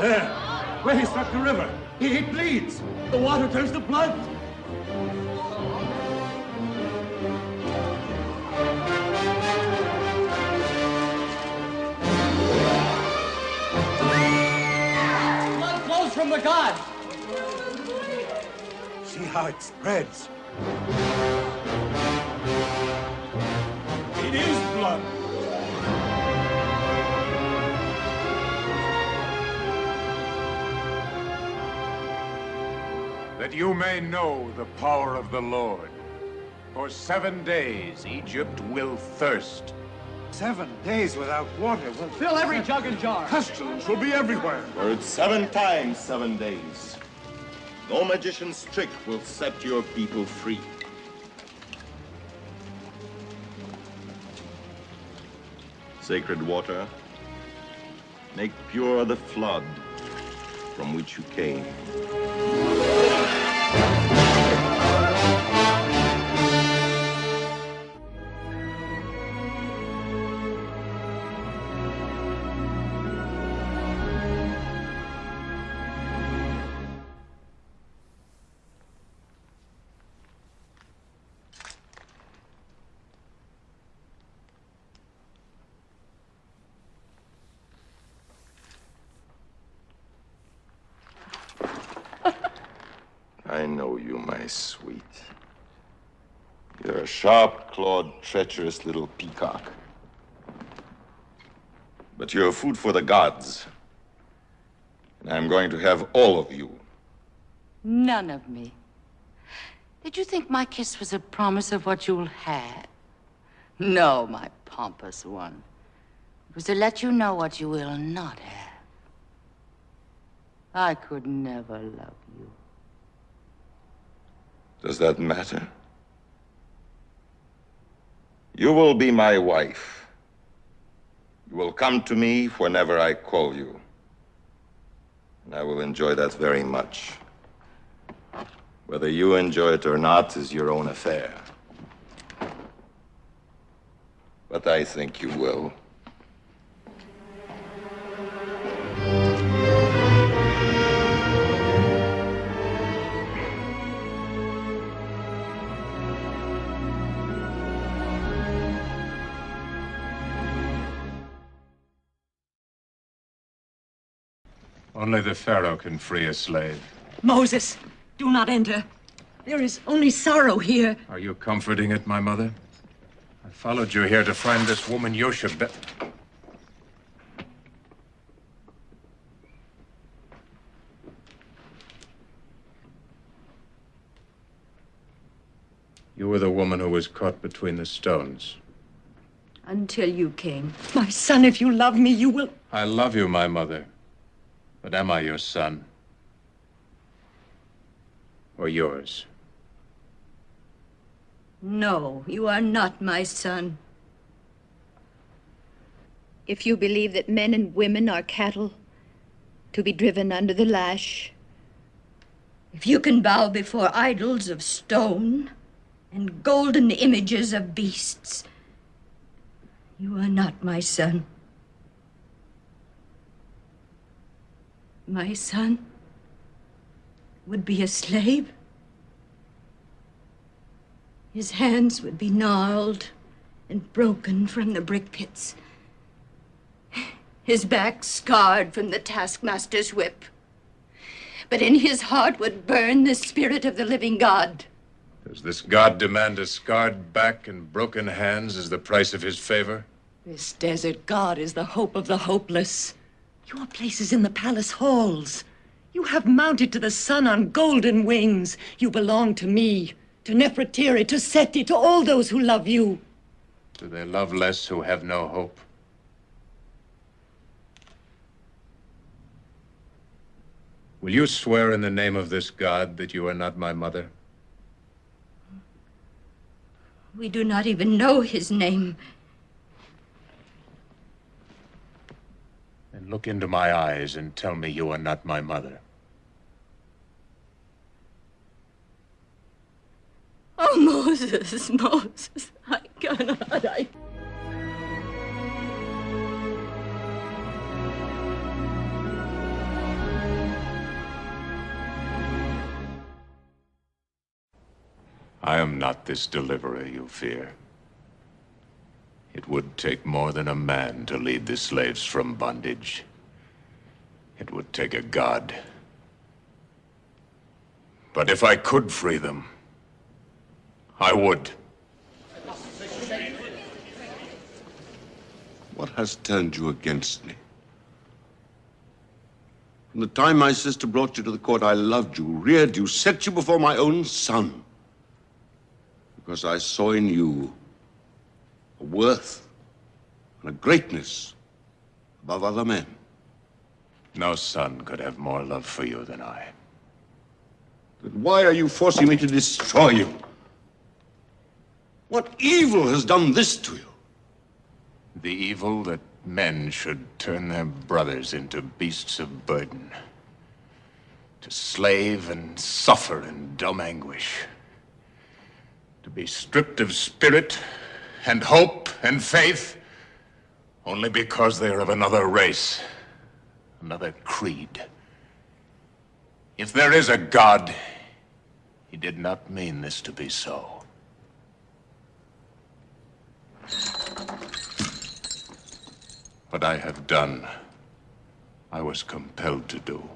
There, where he struck the river. He bleeds. The water turns to blood. Blood flows from the god. See how it spreads. It is blood. That you may know the power of the Lord. For 7 days, Egypt will thirst. 7 days without water will Fill every jug and jar. pestilence will be everywhere. For it's 7 times 7 days. No magician's trick will set your people free. Sacred water, make pure the flood from which you came. I know you, my sweet. You're a sharp-clawed, treacherous little peacock. But you're food for the gods. And I'm going to have all of you. None of me. Did you think my kiss was a promise of what you'll have? No, my pompous one. It was to let you know what you will not have. I could never love you. Does that matter? You will be my wife. You will come to me whenever I call you. And I will enjoy that very much. Whether you enjoy it or not is your own affair. But I think you will. Only the Pharaoh can free a slave. Moses, do not enter. There is only sorrow here. Are you comforting it, my mother? I followed you here to find this woman Yoshebet. You were the woman who was caught between the stones. Until you came. My son, if you love me, you will... I love you, my mother. But am I your son? Or yours? No, you are not my son. If you believe that men and women are cattle to be driven under the lash, If you can bow before idols of stone and golden images of beasts, you are not my son. My son would be a slave. His hands would be gnarled and broken from the brick pits. His back scarred from the taskmaster's whip. But in his heart would burn the spirit of the living God. Does this God demand a scarred back and broken hands as the price of his favor? This desert God is the hope of the hopeless. Your place is in the palace halls. You have mounted to the sun on golden wings. You belong to me, to Nefertiri, to Seti, to all those who love you. Do they love less who have no hope? Will you swear in the name of this God that you are not my mother? We do not even know his name. Then look into my eyes and tell me you are not my mother. Oh, Moses, Moses, I cannot, I am not this deliverer you fear. It would take more than a man to lead the slaves from bondage. It would take a god. But if I could free them, I would. What has turned you against me? From the time my sister brought you to the court, I loved you, reared you, set you before my own son. Because I saw in you a worth and a greatness above other men. No son could have more love for you than I. Then why are you forcing me to destroy you? What evil has done this to you? The evil that men should turn their brothers into beasts of burden, to slave and suffer in dumb anguish, to be stripped of spirit and hope and faith only because they are of another race, another creed. If there is a God, he did not mean this to be so. What I have done, I was compelled to do.